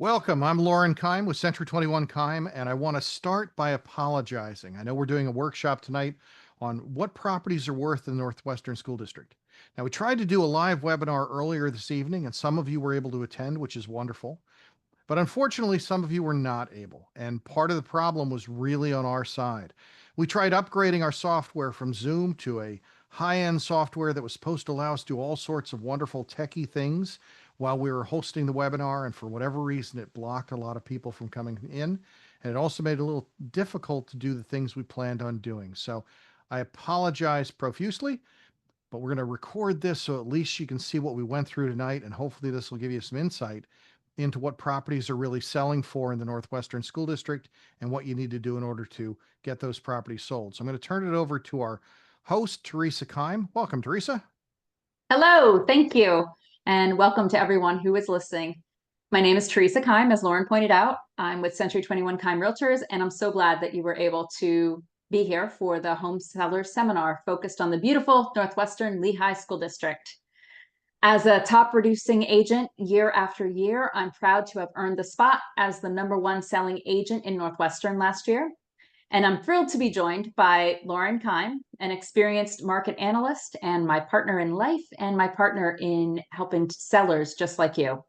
Welcome. I'm Lauren Keim with Century 21 Keim, and I want to start by apologizing. I know we're doing a workshop tonight on what properties are worth in the Northwestern School District. Now, we tried to do a live webinar earlier this evening, and some of you were able to attend, which is wonderful. But unfortunately, some of you were not able, and part of the problem was really on our side. We tried upgrading our software from Zoom to a high-end software that was supposed to allow us to do all sorts of wonderful techie things while we were hosting the webinar, and for whatever reason, it blocked a lot of people from coming in, and it also made it a little difficult to do the things we planned on doing. So I apologize profusely, but we're going to record this so at least you can see what we went through tonight, and hopefully this will give you some insight into what properties are really selling for in the Northwestern School District and what you need to do in order to get those properties sold. So I'm going to turn it over to our host, Teresa Keim. Welcome, Teresa. Hello, thank you, and welcome to everyone who is listening. My name is Teresa Keim, as Lauren pointed out. I'm with Century 21 Keim Realtors, and I'm so glad that you were able to be here for the Home Sellers Seminar focused on the beautiful Northwestern Lehigh School District. As a top producing agent year after year, I'm proud to have earned the spot as the #1 selling agent in Northwestern last year. And I'm thrilled to be joined by Lauren Keim, an experienced market analyst and my partner in life and my partner in helping sellers just like you.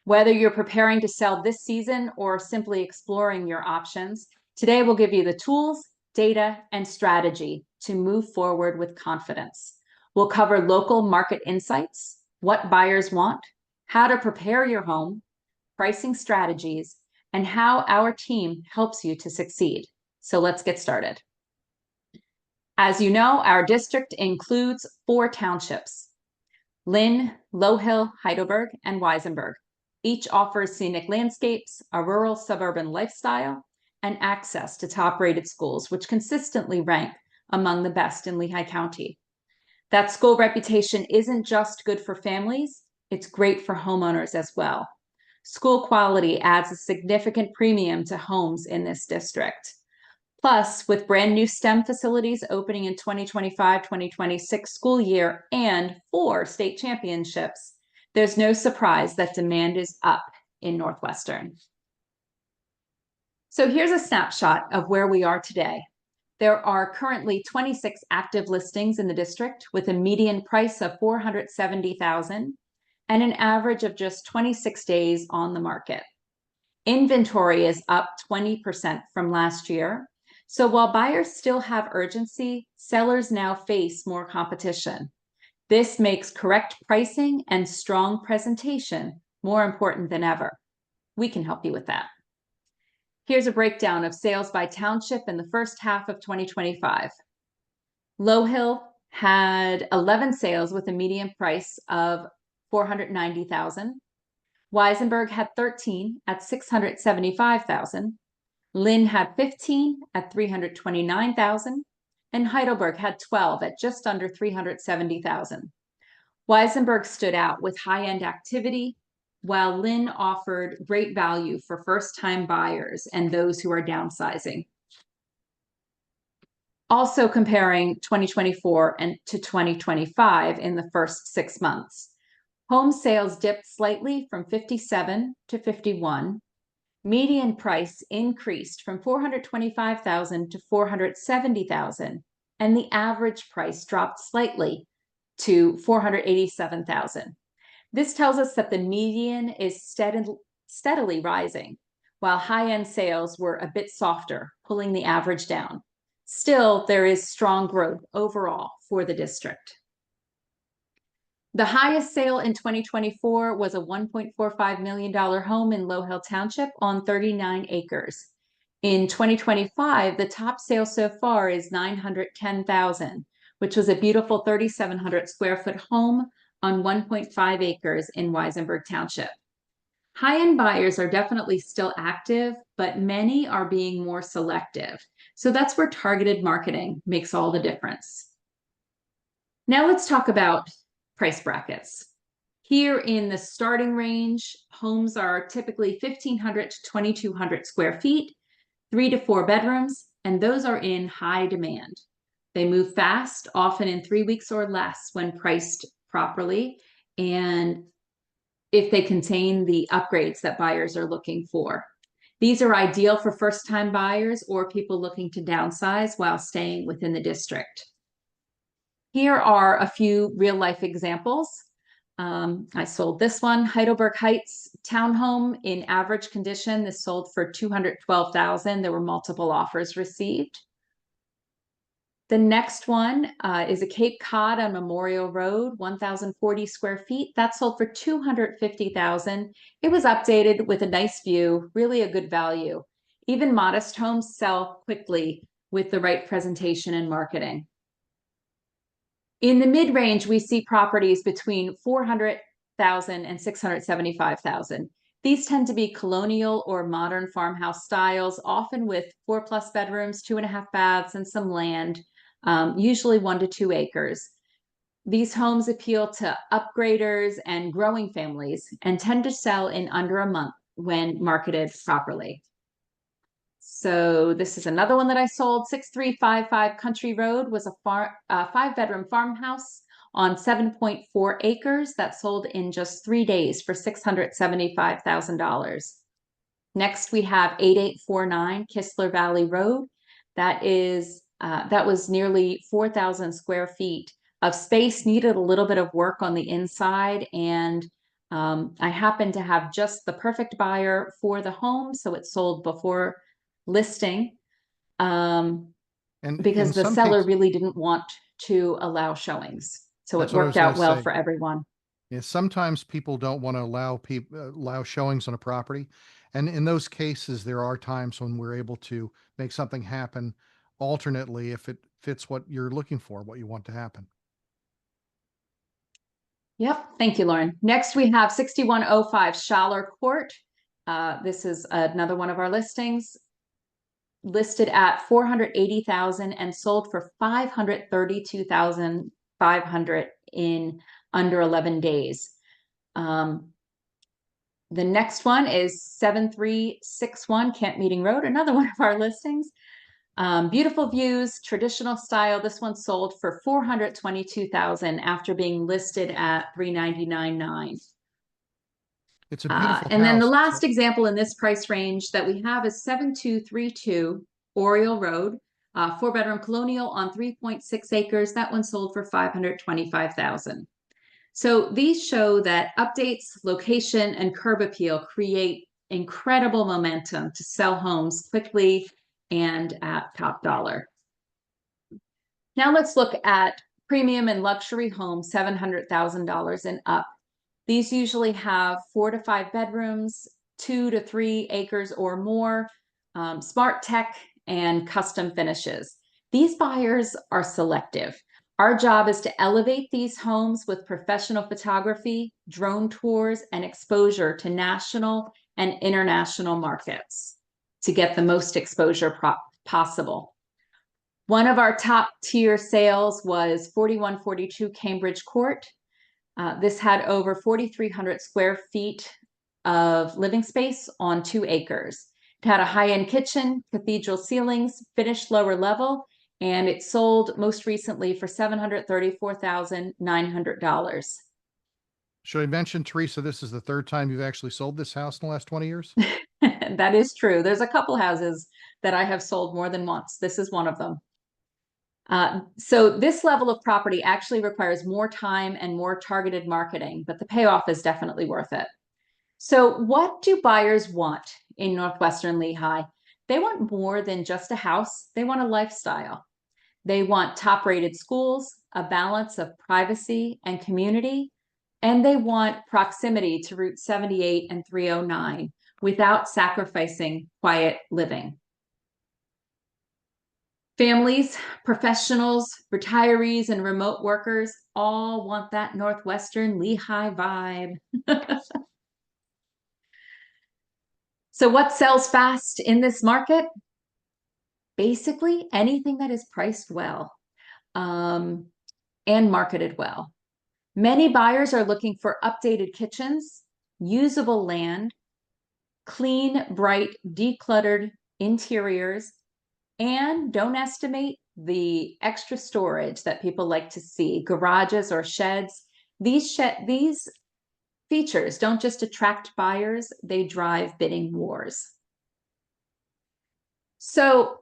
Whether you're preparing to sell this season or simply exploring your options, today we'll give you the tools, data, and strategy to move forward with confidence. We'll cover local market insights, what buyers want, how to prepare your home, pricing strategies, and how our team helps you to succeed. So let's get started. As you know, our district includes 4 townships: Lynn, Low Hill, Heidelberg, and Weisenberg. Each offers scenic landscapes, a rural suburban lifestyle, and access to top-rated schools, which consistently rank among the best in Lehigh County. That school reputation isn't just good for families, it's great for homeowners as well. School quality adds a significant premium to homes in this district. Plus, with brand new STEM facilities opening in 2025-2026 school year and 4 state championships, there's no surprise that demand is up in Northwestern. So here's a snapshot of where we are today. There are currently 26 active listings in the district with a median price of $470,000 and an average of just 26 days on the market. Inventory is up 20% from last year. So while buyers still have urgency, sellers now face more competition. This makes correct pricing and strong presentation more important than ever. We can help you with that. Here's a breakdown of sales by township in the first half of 2025. Low Hill had 11 sales with a median price of $490,000. Weisenberg had 13 at $675,000. Lynn had 15 at $329,000, and Heidelberg had 12 at just under $370,000. Weisenberg stood out with high-end activity, while Lynn offered great value for first-time buyers and those who are downsizing. Also comparing 2024 to 2025 in the first 6 months, home sales dipped slightly from 57 to 51. Median price increased from $425,000 to $470,000, and the average price dropped slightly to $487,000. This tells us that the median is steadily rising, while high-end sales were a bit softer, pulling the average down. Still, there is strong growth overall for the district. The highest sale in 2024 was a $1.45 million home in Low Hill Township on 39 acres. In 2025, the top sale so far is $910,000, which was a beautiful 3,700 square foot home on 1.5 acres in Weisenberg Township. High-end buyers are definitely still active, but many are being more selective. So that's where targeted marketing makes all the difference. Now let's talk about price brackets. Here in the starting range, homes are typically 1,500 to 2,200 square feet, 3 to 4 bedrooms, and those are in high demand. They move fast, often in 3 weeks or less when priced properly, and if they contain the upgrades that buyers are looking for. These are ideal for first-time buyers or people looking to downsize while staying within the district. Here are a few real-life examples. I sold this one, Heidelberg Heights townhome in average condition. This sold for $212,000. There were multiple offers received. The next one is a Cape Cod on Memorial Road, 1,040 square feet. That sold for $250,000. It was updated with a nice view, really a good value. Even modest homes sell quickly with the right presentation and marketing. In the mid-range, we see properties between $400,000 and $675,000. These tend to be colonial or modern farmhouse styles, often with 4+ bedrooms, 2.5 baths, and some land. Usually 1 to 2 acres. These homes appeal to upgraders and growing families and tend to sell in under a month when marketed properly. So this is another one that I sold. 6355 Country Road was a 5-bedroom farmhouse on 7.4 acres that sold in just 3 days for $675,000. Next, we have 8849 Kistler Valley Road. That was nearly 4,000 square feet of space, needed a little bit of work on the inside, and I happened to have just the perfect buyer for the home, so it sold before listing And because in the some seller cases, really didn't want to allow showings. So it that's what I worked was going out to well say. for everyone. Yeah, sometimes people don't want to allow showings on a property, and in those cases, there are times when we're able to make something happen alternately if it fits what you're looking for, what you want to happen. Yep. Thank you, Lauren. Next, we have 6105 Schaller Court. This is another one of our listings, listed at $480,000 and sold for $532,500 in under 11 days. The next one is 7361 Camp Meeting Road, another one of our listings. Beautiful views, traditional style. This one sold for $422,000 after being listed at $399,900. It's a beautiful And then the house. last example in this price range that we have is 7232 Oriole Road, 4-bedroom colonial on 3.6 acres. That one sold for $525,000. So these show that updates, location, and curb appeal create incredible momentum to sell homes quickly and at top dollar. Now let's look at premium and luxury homes, $700,000 and up. These usually have 4 to 5 bedrooms, 2 to 3 acres or more, smart tech, and custom finishes. These buyers are selective. Our job is to elevate these homes with professional photography, drone tours, and exposure to national and international markets to get the most exposure possible. One of our top tier sales was 4142 Cambridge Court. This had over 4,300 square feet of living space on 2 acres. It had a high-end kitchen, cathedral ceilings, finished lower level, and it sold most recently for $734,900. Should I mention, Teresa, this is the third time you've actually sold this house in the last 20 years? That is true. There's a couple houses that I have sold more than once. This is one of them. So this level of property actually requires more time and more targeted marketing, but the payoff is definitely worth it. So what do buyers want in Northwestern Lehigh? They want more than just a house. They want a lifestyle. They want top-rated schools, a balance of privacy and community, and they want proximity to Route 78 and 309 without sacrificing quiet living. Families, professionals, retirees, and remote workers all want that Northwestern Lehigh vibe. So what sells fast in this market? Basically anything that is priced well and marketed well. Many buyers are looking for updated kitchens, usable land, clean, bright, decluttered interiors, and don't estimate the extra storage that people like to see, garages or sheds. These features don't just attract buyers, they drive bidding wars. So,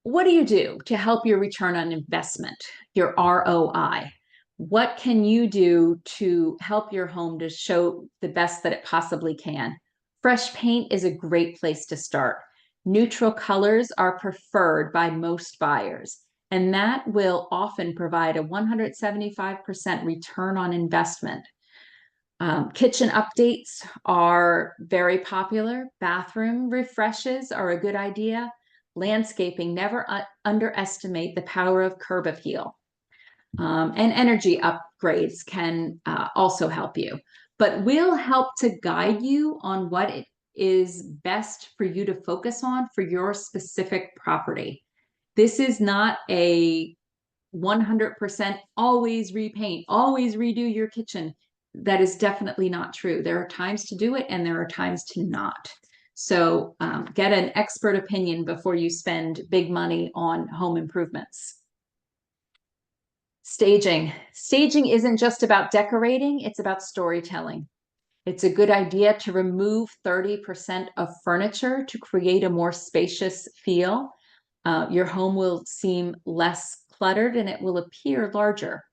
what do you do to help your return on investment, your ROI? What can you do to help your home to show the best that it possibly can? Fresh paint is a great place to start. Neutral colors are preferred by most buyers, and that will often provide a 175% return on investment. Kitchen updates are very popular. Bathroom refreshes are a good idea. Landscaping, never underestimate the power of curb appeal. And energy upgrades can also help you. But we'll help to guide you on what it is best for you to focus on for your specific property. This is not a 100% always repaint, always redo your kitchen. That is definitely not true. There are times to do it and there are times to not. So get an expert opinion before you spend big money on home improvements. Staging. Staging isn't just about decorating, it's about storytelling. It's a good idea to remove 30% of furniture to create a more spacious feel. Your home will seem less cluttered and it will appear larger.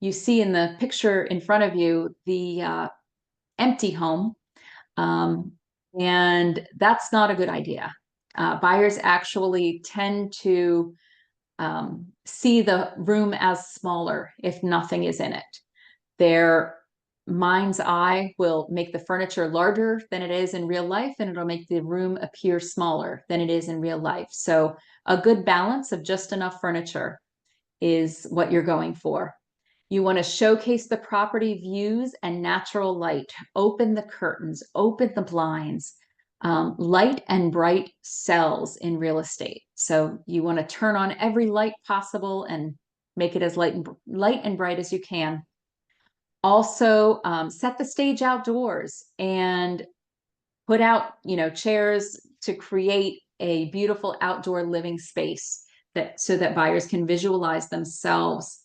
You see in the picture in front of you the empty home, and that's not a good idea. Buyers actually tend to see the room as smaller if nothing is in it. Their mind's eye will make the furniture larger than it is in real life, and it'll make the room appear smaller than it is in real life. So a good balance of just enough furniture is what you're going for. You want to showcase the property views and natural light. Open the curtains, open the blinds. Light and bright sells in real estate. So you want to turn on every light possible and make it as light and bright as you can. Also, set the stage outdoors and put out, chairs to create a beautiful outdoor living space so that buyers can visualize themselves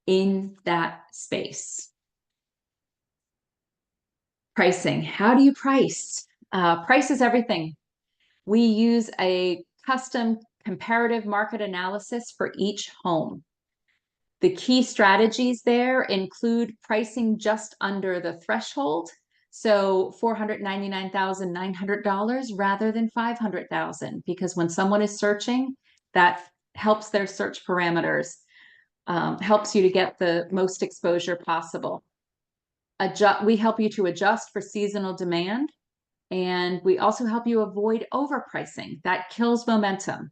in that space. Pricing. How do you price? Price is everything. We use a custom comparative market analysis for each home. The key strategies there include pricing just under the threshold, so $499,900 rather than $500,000, because when someone is searching, that helps their search parameters, helps you to get the most exposure possible. We help you to adjust for seasonal demand, and we also help you avoid overpricing. That kills momentum.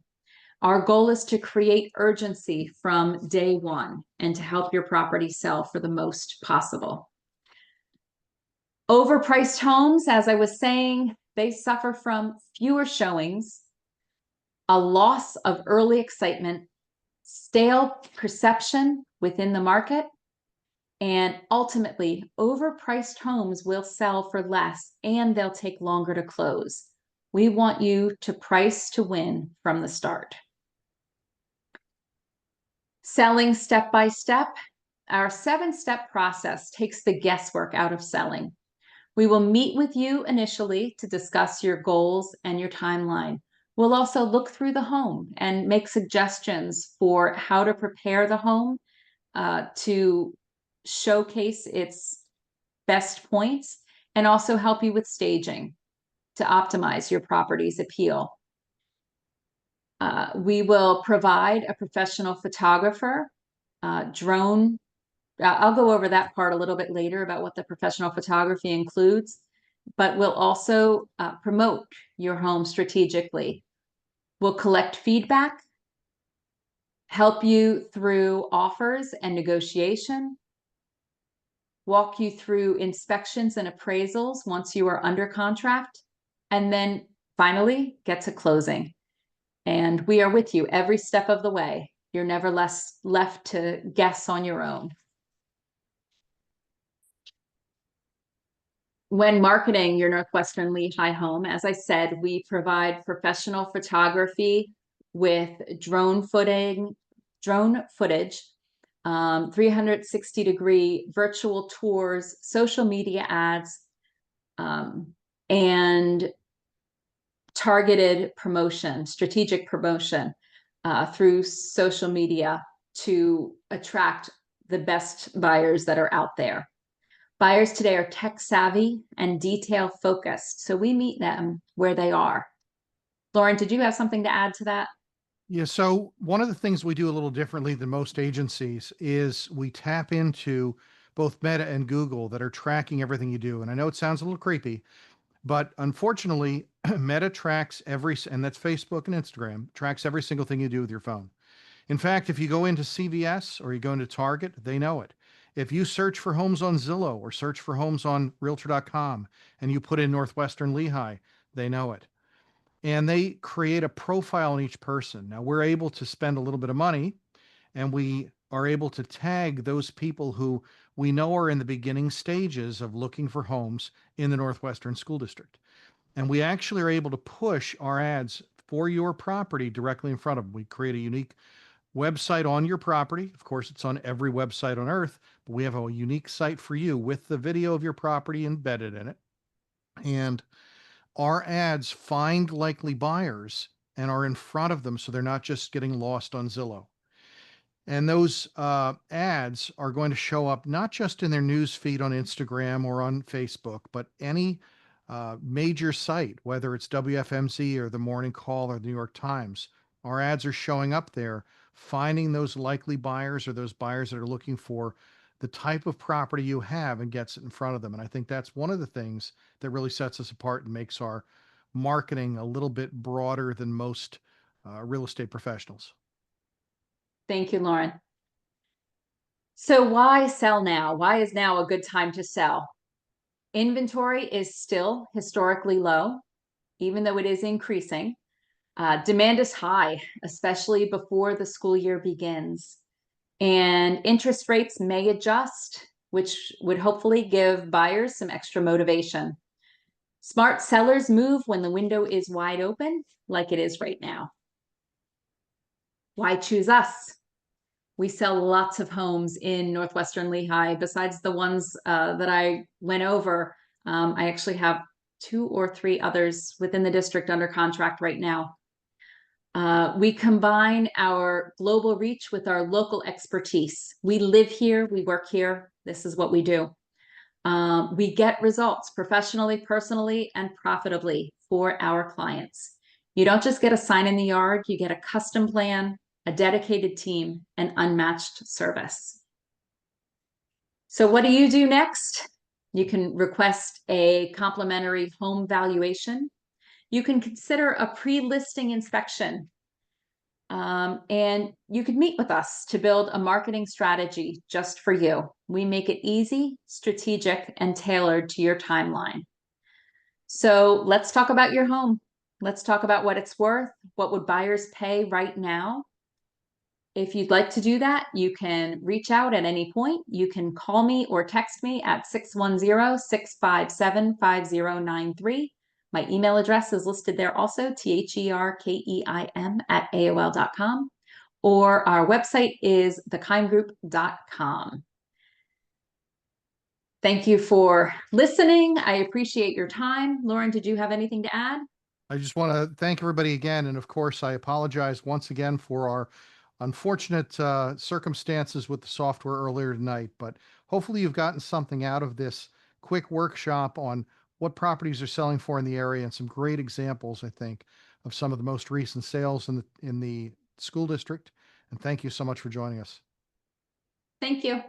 Our goal is to create urgency from day one and to help your property sell for the most possible. Overpriced homes, as I was saying, they suffer from fewer showings, a loss of early excitement, stale perception within the market, and ultimately, overpriced homes will sell for less and they'll take longer to close. We want you to price to win from the start. Selling step by step. Our 7-step process takes the guesswork out of selling. We will meet with you initially to discuss your goals and your timeline. We'll also look through the home and make suggestions for how to prepare the home to showcase its best points and also help you with staging to optimize your property's appeal. We will provide a professional photographer, drone. I'll go over that part a little bit later about what the professional photography includes, but we'll also promote your home strategically. We'll collect feedback, help you through offers and negotiation, walk you through inspections and appraisals once you are under contract, and then finally get to closing. And we are with you every step of the way. You're never left to guess on your own. When marketing your Northwestern Lehigh home, as I said, we provide professional photography with drone footage, 360-degree virtual tours, social media ads, and targeted promotion, strategic promotion through social media to attract the best buyers that are out there. Buyers today are tech savvy and detail focused, so we meet them where they are. Lauren, did you have something to add to that? Yeah, so one of the things we do a little differently than most agencies is we tap into both Meta and Google that are tracking everything you do. And I know it sounds a little creepy, but unfortunately, Meta tracks and that's Facebook and Instagram, tracks every single thing you do with your phone. In fact, if you go into CVS or you go into Target, they know it. If you search for homes on Zillow or search for homes on Realtor.com and you put in Northwestern Lehigh, they know it. And they create a profile on each person. Now we're able to spend a little bit of money and we are able to tag those people who we know are in the beginning stages of looking for homes in the Northwestern School District. And we actually are able to push our ads for your property directly in front of them. We create a unique website on your property. Of course, it's on every website on earth, but we have a unique site for you with the video of your property embedded in it. And our ads find likely buyers and are in front of them so they're not just getting lost on Zillow. And those ads are going to show up not just in their news feed on Instagram or on Facebook, but any major site, whether it's WFMZ or the Morning Call or the New York Times. Our ads are showing up there, finding those likely buyers or those buyers that are looking for the type of property you have and gets it in front of them. And I think that's one of the things that really sets us apart and makes our marketing a little bit broader than most real estate professionals. Thank you, Lauren. So why sell now? Why is now a good time to sell? Inventory is still historically low, even though it is increasing. Demand is high, especially before the school year begins. And interest rates may adjust, which would hopefully give buyers some extra motivation. Smart sellers move when the window is wide open, like it is right now. Why choose us? We sell lots of homes in Northwestern Lehigh. Besides the ones that I went over, I actually have 2 or 3 others within the district under contract right now. We combine our global reach with our local expertise. We live here, we work here. This is what we do. We get results professionally, personally, and profitably for our clients. You don't just get a sign in the yard, you get a custom plan, a dedicated team, and unmatched service. So what do you do next? You can request a complimentary home valuation. You can consider a pre-listing inspection. And you could meet with us to build a marketing strategy just for you. We make it easy, strategic, and tailored to your timeline. So let's talk about your home. Let's talk about what it's worth. What would buyers pay right now? If you'd like to do that, you can reach out at any point. You can call me or text me at 610-657-5093. My email address is listed there also, THERKEIM@AOL.com, or our website is thekeimgroup.com. Thank you for listening. I appreciate your time. Lauren, did you have anything to add? I just want to thank everybody again. And of course, I apologize once again for our unfortunate circumstances with the software earlier tonight. But hopefully, you've gotten something out of this quick workshop on what properties are selling for in the area and some great examples, I think, of some of the most recent sales in the school district. And thank you so much for joining us. Thank you.